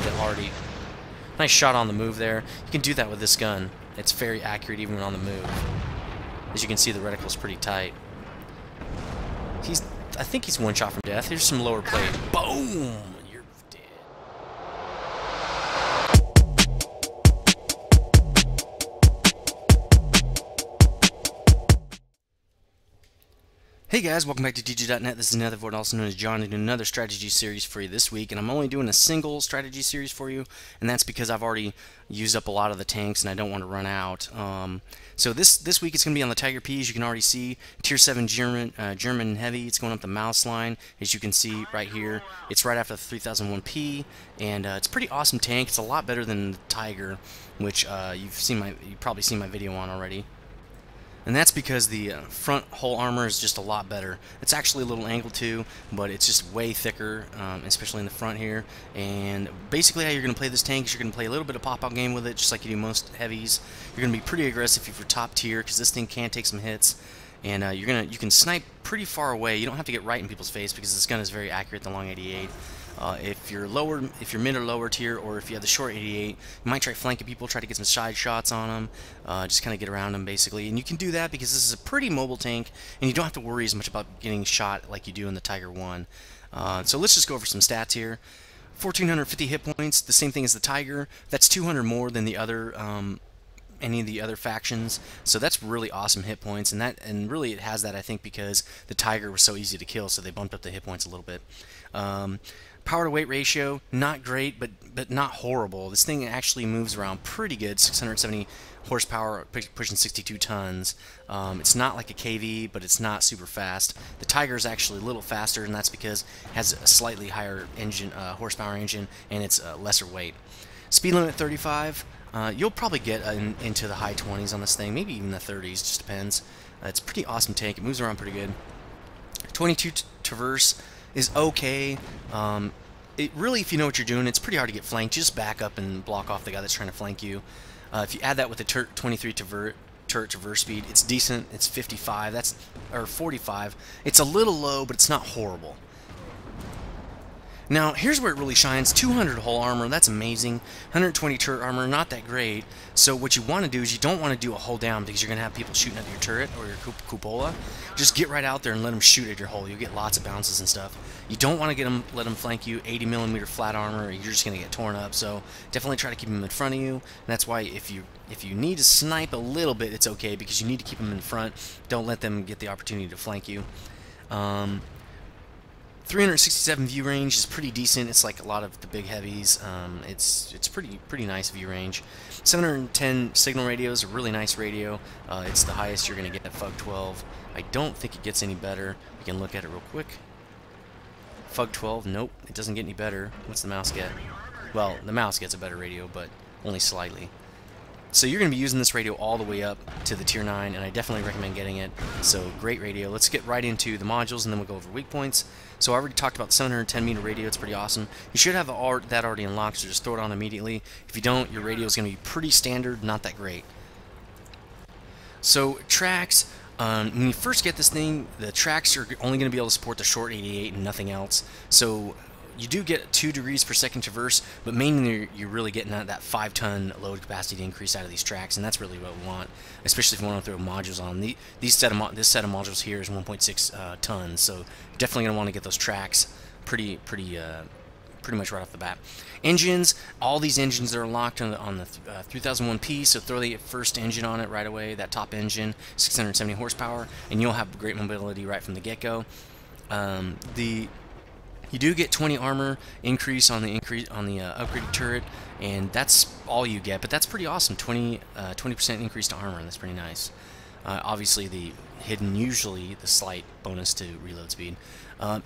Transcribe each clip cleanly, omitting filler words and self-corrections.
that already. Nice shot on the move there. You can do that with this gun. It's very accurate even on the move. As you can see, the reticle's pretty tight. I think he's one shot from death. Here's some lower plate. Boom! You're dead. Hey guys, welcome back to TigerP.net. This is nethervoid, also known as John, and another strategy series for you this week. And I'm only doing a single strategy series for you, and that's because I've already used up a lot of the tanks and I don't want to run out. So this week it's going to be on the TigerP, as you can already see. Tier 7 German heavy. It's going up the mouse line, as you can see right here. It's right after the 3001P, and it's a pretty awesome tank. It's a lot better than the Tiger, which you've probably seen my video on already. And that's because the front hull armor is just a lot better. It's actually a little angled too, but it's just way thicker, especially in the front here. And basically how you're going to play this tank is you're going to play a little bit of pop-out game with it, just like you do most heavies. You're going to be pretty aggressive if you're top tier, because this thing can take some hits. And you can snipe pretty far away. You don't have to get right in people's face, because this gun is very accurate, the long 88. If you're mid or lower tier, or if you have the short 88, you might try flanking people, try to get some side shots on them, just kind of get around them basically. And you can do that because this is a pretty mobile tank, and you don't have to worry as much about getting shot like you do in the Tiger 1. So let's just go over some stats here. 1,450 hit points, the same thing as the Tiger. That's 200 more than the other any of the other factions, so that's really awesome hit points. And really it has that, I think, because the Tiger was so easy to kill, so they bumped up the hit points a little bit. Power to weight ratio, not great, but not horrible. This thing actually moves around pretty good. 670 horsepower, pushing 62 tons. It's not like a KV, but it's not super fast. The Tiger is actually a little faster, and that's because it has a slightly higher engine, horsepower engine, and it's lesser weight. Speed limit 35. You'll probably get into the high 20s on this thing, maybe even the 30s, just depends. It's a pretty awesome tank. It moves around pretty good. 22 traverse is okay. It really, if you know what you're doing, it's pretty hard to get flanked. Just back up and block off the guy that's trying to flank you. If you add that with the 23 turret traverse speed, it's decent. It's 55, or 45. It's a little low, but it's not horrible. Now, here's where it really shines. 200 hull armor, that's amazing. 120 turret armor, not that great. So what you want to do is you don't want to do a hull down, because you're going to have people shooting at your turret or your cupola. Just get right out there and let them shoot at your hull. You'll get lots of bounces and stuff. You don't want to let them flank you. 80mm flat armor, or you're just going to get torn up. So definitely try to keep them in front of you. And that's why if you need to snipe a little bit, it's okay, because you need to keep them in front. Don't let them get the opportunity to flank you. 367 view range is pretty decent. It's like a lot of the big heavies. It's pretty nice view range. 710 signal radio is a really nice radio. It's the highest you're going to get at FUG 12. I don't think it gets any better. We can look at it real quick. FUG 12, nope, it doesn't get any better. What's the mouse get? Well, the mouse gets a better radio, but only slightly. So you're going to be using this radio all the way up to the Tier 9, and I definitely recommend getting it. So great radio. Let's get right into the modules, and then we'll go over weak points. So I already talked about the 710 meter radio. It's pretty awesome. You should have that already unlocked, so just throw it on immediately. If you don't, your radio is going to be pretty standard, not that great. So tracks, when you first get this thing, the tracks are only going to be able to support the short 88 and nothing else. So you do get 2 degrees per second traverse, but mainly you're really getting that 5-ton load capacity increase out of these tracks, and that's really what we want, especially if you want to throw modules on them. This set of modules here is 1.6 tons, so definitely going to want to get those tracks pretty much right off the bat. Engines, all these engines that are locked on the 3001P, so throw the first engine on it right away, that top engine, 670 horsepower, and you'll have great mobility right from the get-go. You do get 20 armor increase on the upgraded turret, and that's all you get. But that's pretty awesome. 20% increase to armor, and that's pretty nice. Obviously, the hidden, usually the slight bonus to reload speed.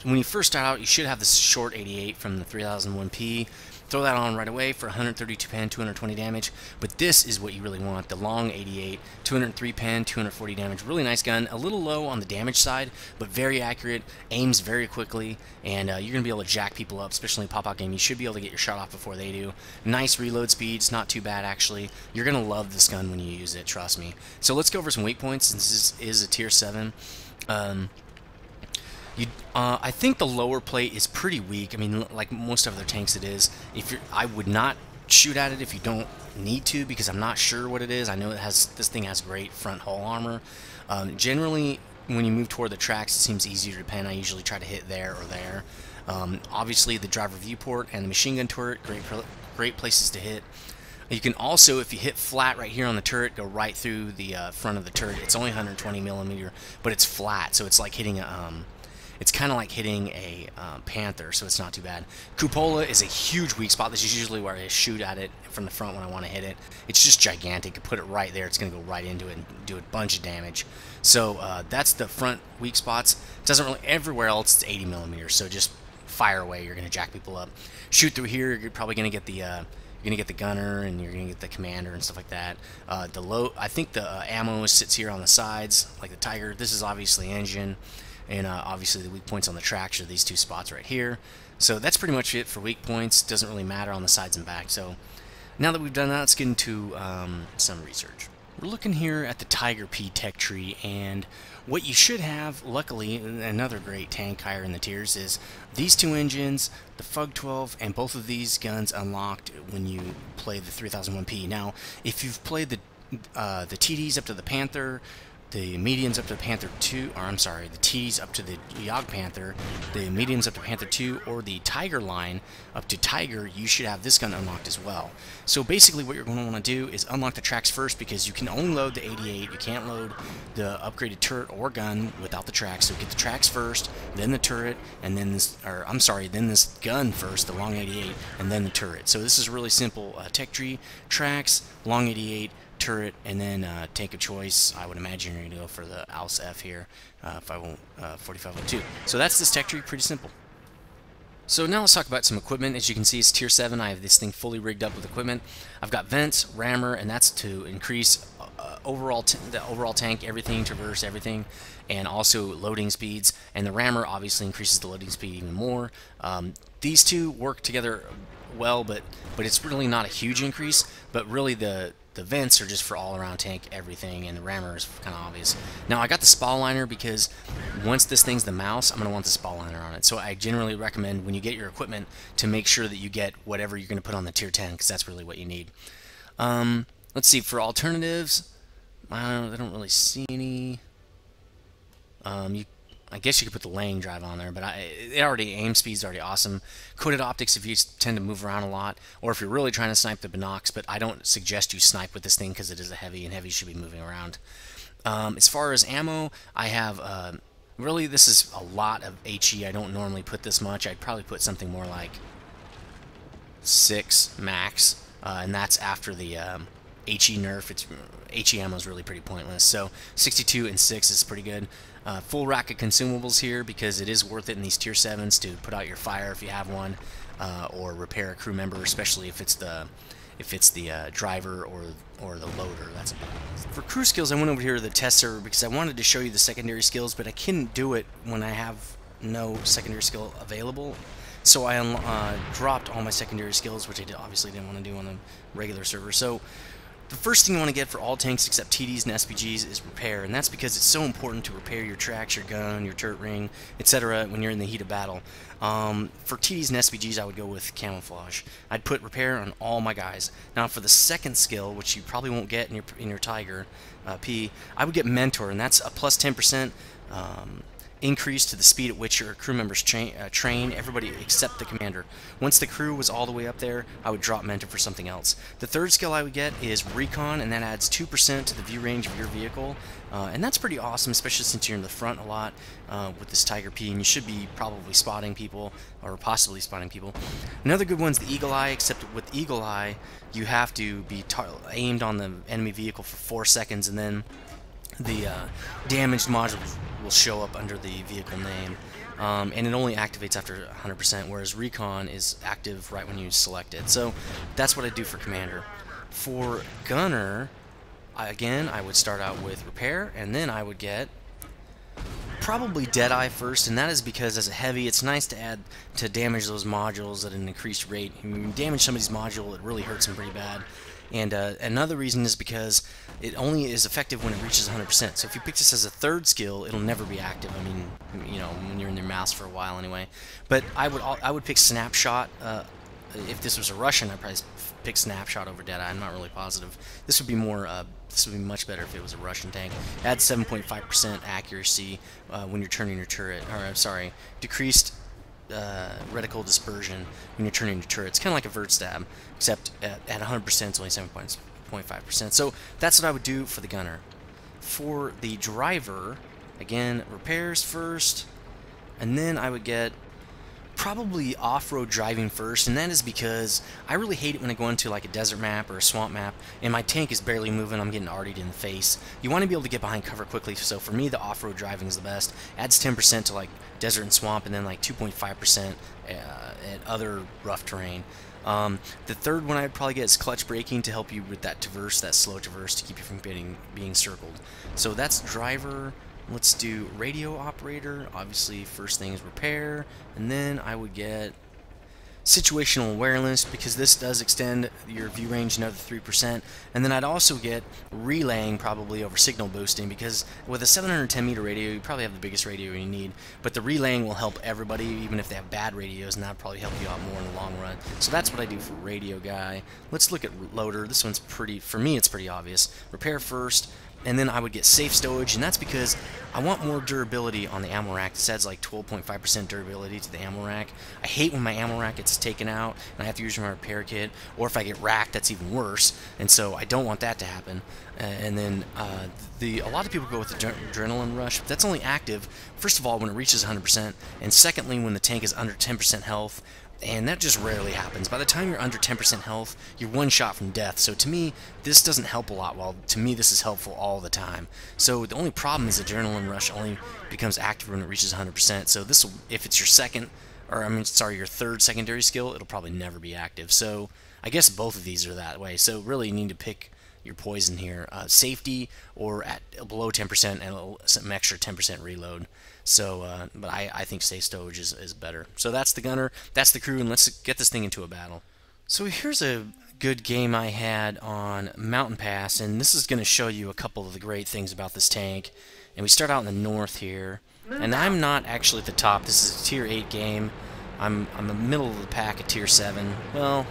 When you first start out, you should have this short 88 from the 3001P. Throw that on right away for 132 pen, 220 damage. But this is what you really want, the long 88, 203 pen, 240 damage. Really nice gun, a little low on the damage side, but very accurate, aims very quickly, and you're going to be able to jack people up, especially in pop-out game. You should be able to get your shot off before they do. Nice reload speeds, not too bad actually. You're going to love this gun when you use it, trust me. So let's go over some weak points, since this is a tier 7. I think the lower plate is pretty weak. I mean, like most other tanks, it is. I would not shoot at it if you don't need to, because I'm not sure what it is. I know this thing has great front hull armor. Generally, when you move toward the tracks, it seems easier to pen. I usually try to hit there or there. Obviously, the driver viewport and the machine gun turret, great places to hit. You can also, if you hit flat right here on the turret, go right through the front of the turret. It's only 120 millimeter, but it's flat, so it's like hitting a it's kind of like hitting a Panther, so it's not too bad. Cupola is a huge weak spot. This is usually where I shoot at it from the front when I want to hit it. It's just gigantic. You put it right there, it's going to go right into it and do a bunch of damage. So that's the front weak spots. It doesn't really, everywhere else it's 80 millimeters, so just fire away. You're going to jack people up. Shoot through here, you're probably going to get the gunner, and you're gonna get the commander and stuff like that. I think the ammo sits here on the sides, like the Tiger. This is obviously engine, and obviously the weak points on the tracks are these two spots right here. So that's pretty much it for weak points. Doesn't really matter on the sides and back. So now that we've done that, let's get into some research. We're looking here at the TigerP tech tree, and what you should have, luckily, another great tank higher in the tiers, is these two engines, the FUG 12, and both of these guns unlocked when you play the 3001P. Now, if you've played the TDs up to the Panther, the mediums up to the Panther 2, or I'm sorry, the TDs up to the Yog Panther, the mediums up to Panther 2, or the Tiger line up to Tiger, you should have this gun unlocked as well. So basically what you're going to want to do is unlock the tracks first, because you can only load the 88, you can't load the upgraded turret or gun without the tracks. So get the tracks first, then the turret, and then this, or I'm sorry, then this gun first, the long 88, and then the turret. So this is really simple. Tech tree, tracks, long 88, turret, and then tank of choice. I would imagine you're going to go for the AUS F here, 4502. So that's this tech tree, pretty simple. So now let's talk about some equipment. As you can see, it's tier 7. I have this thing fully rigged up with equipment. I've got vents, rammer, and that's to increase the overall tank, everything, traverse, everything, and also loading speeds. And the rammer obviously increases the loading speed even more. These two work together well, but it's really not a huge increase. But really the vents are just for all-around tank everything, and the rammer is kind of obvious. Now I got the spall liner because once this thing's the mouse, I'm going to want the spall liner on it. So I generally recommend when you get your equipment to make sure that you get whatever you're going to put on the tier 10, because that's really what you need. Let's see, for alternatives, I don't really see any. I guess you could put the laying drive on there, but aim speed's already awesome. Coated optics if you tend to move around a lot, or if you're really trying to snipe the binocs, but I don't suggest you snipe with this thing because it is a heavy, and heavy should be moving around. As far as ammo, I have, really this is a lot of HE. I don't normally put this much. I'd probably put something more like 6 max, and that's after the HE nerf. HE ammo is really pretty pointless. So 62 and 6 is pretty good. Full rack of consumables here, because it is worth it in these tier 7s to put out your fire if you have one, or repair a crew member, especially if it's the driver or the loader. That's a big one. For crew skills, I went over here to the test server because I wanted to show you the secondary skills, but I couldn't do it when I have no secondary skill available. So I dropped all my secondary skills, which I obviously didn't want to do on a regular server. So the first thing you want to get for all tanks except TDs and SPGs is repair, and that's because it's so important to repair your tracks, your gun, your turret ring, etc. when you're in the heat of battle. For TDs and SPGs, I would go with camouflage. I'd put repair on all my guys. Now for the second skill, which you probably won't get in your Tiger P, I would get mentor, and that's a plus 10% increase to the speed at which your crew members train everybody except the commander. Once the crew was all the way up there, I would drop mentor for something else. The third skill I would get is recon, and that adds 2% to the view range of your vehicle, and that's pretty awesome, especially since you're in the front a lot with this Tiger P, and you should be probably spotting people, or possibly spotting people. Another good one's the Eagle Eye, except with Eagle Eye you have to be aimed on the enemy vehicle for 4 seconds, and then the damaged module will show up under the vehicle name, and it only activates after 100%, whereas recon is active right when you select it. So that's what I do for commander. For gunner, again, I would start out with repair, and then I would get probably Deadeye first, and that is because as a heavy, it's nice to add to damage those modules at an increased rate. When you damage somebody's module, it really hurts them pretty bad. And another reason is because it only is effective when it reaches 100%. So if you pick this as a third skill, it'll never be active. I mean, you know, when you're in your mouse for a while anyway. But I would pick Snapshot. If this was a Russian, I'd probably pick Snapshot over Deadeye. I'm not really positive. This would be more. This would be much better if it was a Russian tank. It adds 7.5% accuracy when you're turning your turret. Or I'm sorry, decreased reticle dispersion when you're turning your turret. It's kind of like a vert stab, except at 100% it's only 7.5%. So that's what I would do for the gunner. For the driver, again, repairs first, and then I would get probably off-road driving first, and that is because I really hate it when I go into like a desert map or a swamp map and my tank is barely moving. I'm getting artied in the face. You want to be able to get behind cover quickly, so for me the off-road driving is the best. Adds 10% to like desert and swamp, and then like 2.5% at other rough terrain. The third one I'd probably get is clutch braking to help you with that traverse, that slow traverse, to keep you from being circled. So that's driver. Let's do radio operator. Obviously, first thing is repair, and then I would get situational awareness, because this does extend your view range another 3%, and then I'd also get relaying probably over signal boosting, because with a 710 meter radio you probably have the biggest radio you need, but the relaying will help everybody even if they have bad radios, and that'll probably help you out more in the long run. So that's what I do for radio guy. Let's look at loader. This one's pretty, for me it's pretty obvious. Repair first, and then I would get safe stowage, and that's because I want more durability on the ammo rack. This adds like 12.5% durability to the ammo rack. I hate when my ammo rack gets taken out and I have to use my repair kit, or if I get racked, that's even worse, and so I don't want that to happen. And then a lot of people go with the adrenaline rush, but that's only active, first of all, when it reaches 100%, and secondly, when the tank is under 10% health. And that just rarely happens. By the time you're under 10% health, you're one shot from death. So to me, this doesn't help a lot, while to me this is helpful all the time. So the only problem is adrenaline rush only becomes active when it reaches 100%. So this will, if it's your your third secondary skill, it'll probably never be active. So I guess both of these are that way. So really you need to pick your poison here. Safety, or at below 10% and some extra 10% reload. So, but I think safe stowage is better. So that's the gunner, that's the crew, and let's get this thing into a battle. So here's a good game I had on Mountain Pass, and this is going to show you a couple of the great things about this tank. And we start out in the north here, and I'm not actually at the top. This is a tier 8 game. I'm in the middle of the pack at tier 7. Well,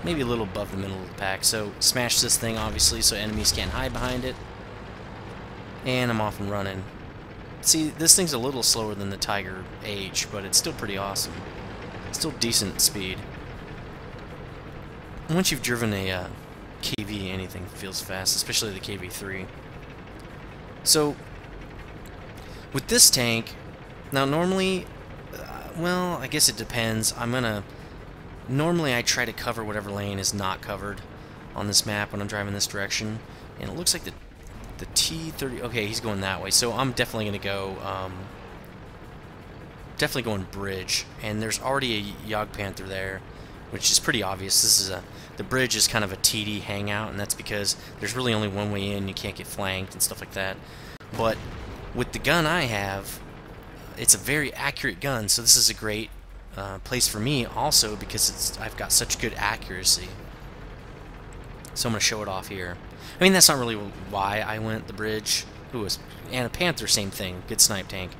maybe a little above the middle of the pack. So smash this thing, obviously, so enemies can't hide behind it. And I'm off and running. See, this thing's a little slower than the Tiger H, but it's still pretty awesome. Still decent speed. Once you've driven a KV, anything feels fast, especially the KV3. So, with this tank, now normally, well, I guess it depends. Normally I try to cover whatever lane is not covered on this map when I'm driving this direction. And it looks like the T30, okay, he's going that way, so I'm definitely going to go, definitely going bridge, and there's already a Yog Panther there, which is pretty obvious. This is the bridge is kind of a TD hangout, and that's because there's really only one way in, you can't get flanked and stuff like that. But with the gun I have, it's a very accurate gun, so this is a great place for me also, because I've got such good accuracy. So I'm going to show it off here. I mean, that's not really why I went the bridge. And a Panther, same thing. Good snipe tank.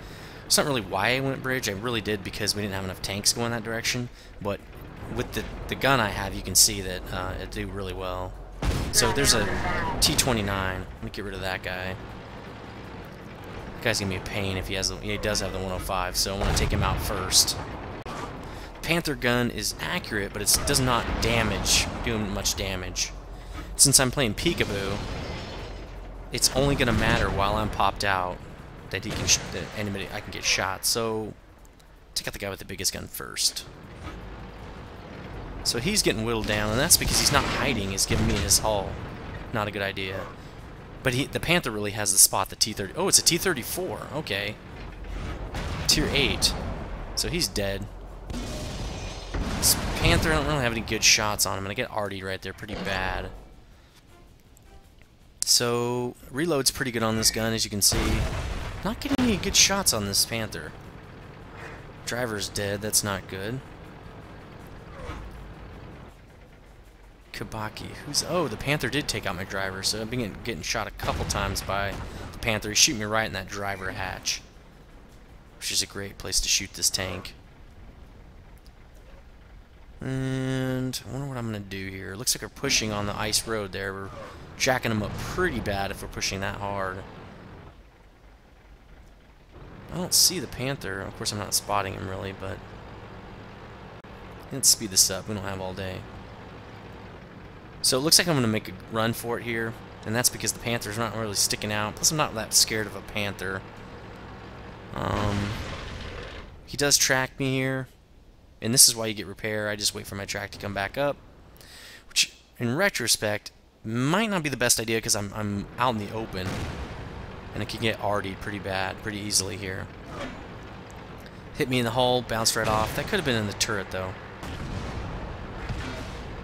It's not really why I went bridge. I really did because we didn't have enough tanks going that direction. But with the gun I have, you can see that it do really well. So there's a T29. Let me get rid of that guy. That guy's gonna be a pain if he has. He does have the 105, so I want to take him out first. Panther gun is accurate, but it does not do much damage. Since I'm playing peekaboo, it's only gonna matter while I'm popped out that I can get shot. So take out the guy with the biggest gun first. So he's getting whittled down, and that's because he's not hiding. He's giving me his hull. Not a good idea. But the Panther really has the spot. The T30. Oh, it's a T34. Okay. Tier 8. So he's dead. This Panther, I don't really have any good shots on him, and I get arty right there pretty bad. So, reload's pretty good on this gun, as you can see. Not getting any good shots on this Panther. Driver's dead, that's not good. Kabaki. Who's... Oh, the Panther did take out my driver, so I've been getting shot a couple times by the Panther. He's shooting me right in that driver hatch, which is a great place to shoot this tank. And I wonder what I'm going to do here. Looks like we're pushing on the ice road there. We're jacking them up pretty bad if we're pushing that hard. I don't see the Panther. Of course, I'm not spotting him really, but let's speed this up. We don't have all day. So it looks like I'm going to make a run for it here, and that's because the Panther's not really sticking out. Plus, I'm not that scared of a Panther. He does track me here, and this is why you get repair. I just wait for my track to come back up, which, in retrospect, might not be the best idea because I'm out in the open, and it can get RD'd pretty bad, pretty easily here. Hit me in the hull, bounced right off. That could have been in the turret, though.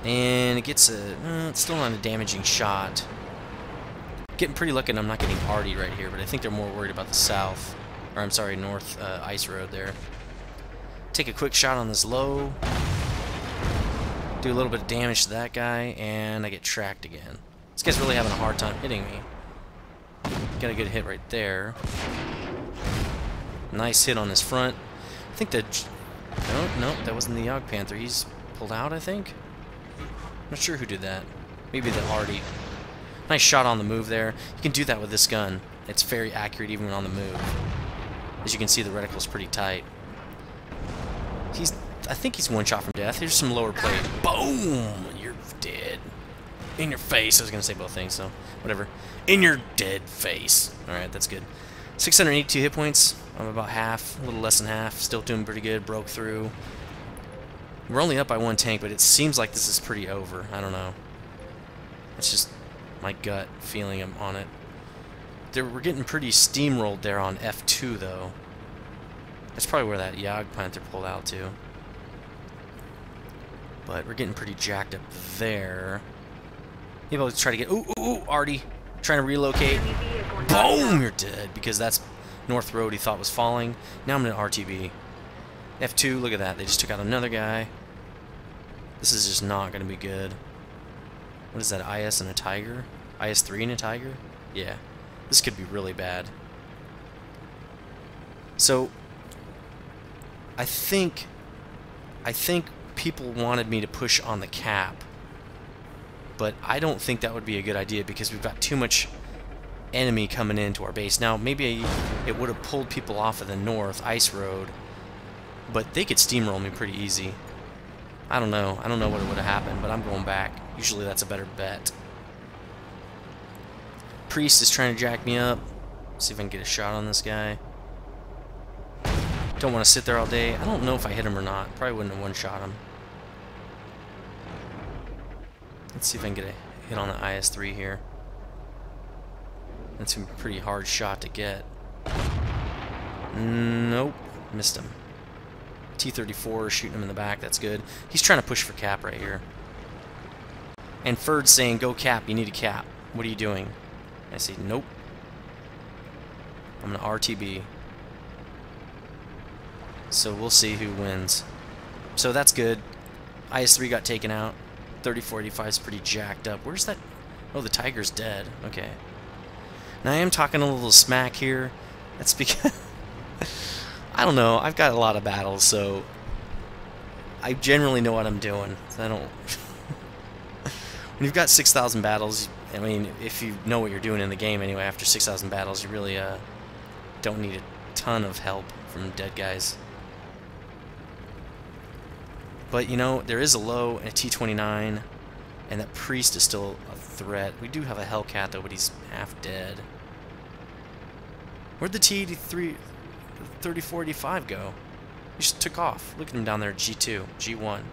And it gets a... it's still not a damaging shot. Getting pretty lucky and I'm not getting RD'd right here, but I think they're more worried about the south. Or, I'm sorry, north ice road there. Take a quick shot on this low. Do a little bit of damage to that guy, and I get tracked again. This guy's really having a hard time hitting me. Got a good hit right there. Nice hit on his front. I think that... No, that wasn't the Yogg Panther. He's pulled out, I think. Not sure who did that. Maybe the Artie. Nice shot on the move there. You can do that with this gun. It's very accurate even on the move. As you can see, the reticle's pretty tight. I think he's one shot from death. Here's some lower plate. Boom! You're dead. In your face. I was going to say both things, so whatever. In your dead face. Alright, that's good. 682 hit points. I'm about half, a little less than half. Still doing pretty good. Broke through. We're only up by one tank, but it seems like this is pretty over. I don't know. It's just my gut feeling on it. We're getting pretty steamrolled there on F2, though. That's probably where that Yogg Panther pulled out to. But we're getting pretty jacked up there. Maybe I'll try to get... Ooh, Artie. Trying to relocate. Boom! You're dead, because that's North Road he thought was falling. Now I'm in an RTB. F2, look at that. They just took out another guy. This is just not going to be good. What is that, IS and a Tiger? IS-3 and a Tiger? Yeah. This could be really bad. So, I think people wanted me to push on the cap. But I don't think that would be a good idea because we've got too much enemy coming into our base. Now, maybe it would have pulled people off of the north ice road, but they could steamroll me pretty easy. I don't know. I don't know what would have happened, but I'm going back. Usually that's a better bet. Priest is trying to jack me up. See if I can get a shot on this guy. Don't want to sit there all day. I don't know if I hit him or not. Probably wouldn't have one-shot him. Let's see if I can get a hit on the IS-3 here. That's a pretty hard shot to get. Nope. Missed him. T-34 shooting him in the back. That's good. He's trying to push for cap right here. And Ferd's saying, go cap. You need a cap. What are you doing? I say, nope. I'm going to RTB. So we'll see who wins. So that's good. IS-3 got taken out. 3485 is pretty jacked up. Where's that? Oh, the Tiger's dead. Okay. Now I am talking a little smack here. That's because... I don't know. I've got a lot of battles, so... I generally know what I'm doing. I don't... When you've got 6,000 battles, I mean, if you know what you're doing in the game anyway, after 6,000 battles, you really don't need a ton of help from dead guys. But, you know, there is a low and a T-29, and that Priest is still a threat. We do have a Hellcat, though, but he's half dead. Where'd the T-3485 go? He just took off. Look at him down there at G2, G1.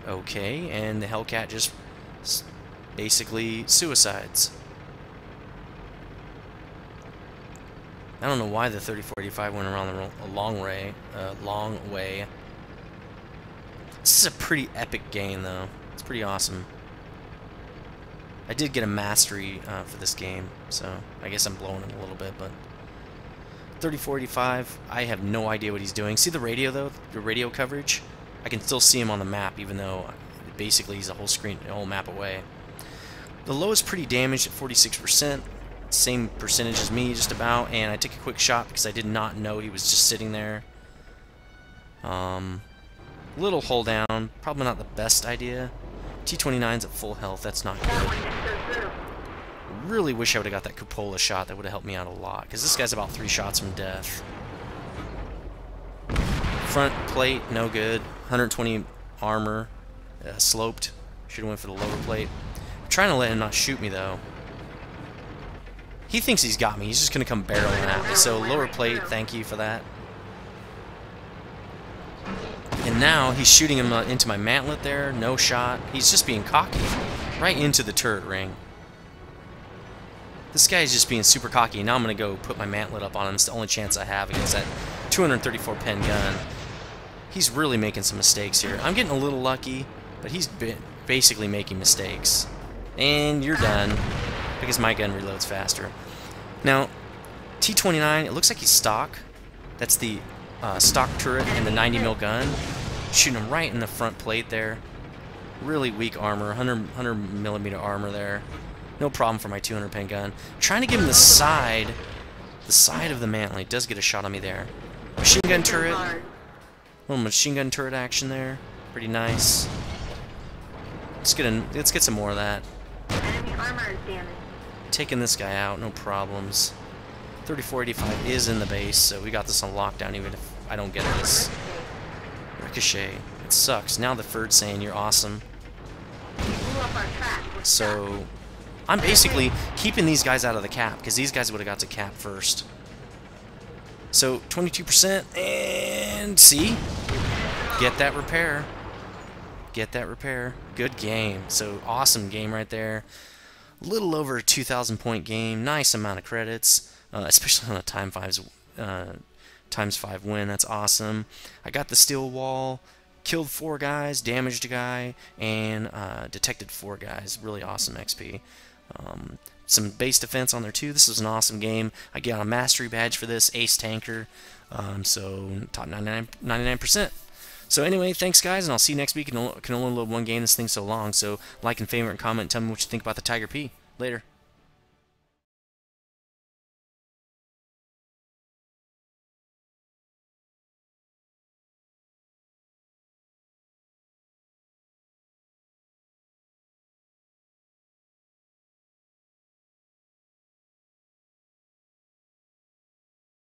Okay, and the Hellcat just basically suicides. I don't know why the 3485 went around a long way. This is a pretty epic game, though. It's pretty awesome. I did get a mastery for this game, so I guess I'm blowing it a little bit, but 3485, I have no idea what he's doing. See the radio, though? The radio coverage? I can still see him on the map, even though basically he's a whole map away. The low is pretty damaged at 46%, same percentage as me just about, and I took a quick shot because I did not know he was just sitting there. Little hull down, probably not the best idea. T-29's at full health, that's not good. Really wish I would have got that cupola shot, that would have helped me out a lot, because this guy's about 3 shots from death. Front plate, no good. 120 armor, sloped. Should have went for the lower plate. I'm trying to let him not shoot me, though. He thinks he's got me. He's just going to come barreling at me. So lower plate, thank you for that. And now he's shooting him into my mantlet there. No shot. He's just being cocky. Right into the turret ring. This guy is just being super cocky. Now I'm going to go put my mantlet up on him. It's the only chance I have against that 234 pen gun. He's really making some mistakes here. I'm getting a little lucky, but he's basically making mistakes. And you're done, because my gun reloads faster. Now, T-29, it looks like he's stock. That's the stock turret and the 90mm gun. Shooting him right in the front plate there. Really weak armor, 100mm armor there. No problem for my 200 pen gun. Trying to give him the side of the mantle. He does get a shot on me there. Machine gun turret. Little machine gun turret action there. Pretty nice. Let's get some more of that. Enemy armor is damaged. Taking this guy out, no problems. 3485 is in the base, so we got this on lockdown even if I don't get this. Ricochet. It sucks. Now the Ferd's saying you're awesome. So I'm basically keeping these guys out of the cap, because these guys would have got to cap first. So 22%, and see? Get that repair. Get that repair. Good game. So awesome game right there. A little over a 2,000 point game. Nice amount of credits, especially on a times 5 win. That's awesome. I got the steel wall, killed 4 guys, damaged a guy, and detected 4 guys. Really awesome XP. Some base defense on there too. This was an awesome game. I got a mastery badge for this, ace tanker. So top 99%. So anyway, thanks guys, and I'll see you next week. I can only load one game. This thing's so long. So like and favorite and comment. Tell me what you think about the TigerP. Later.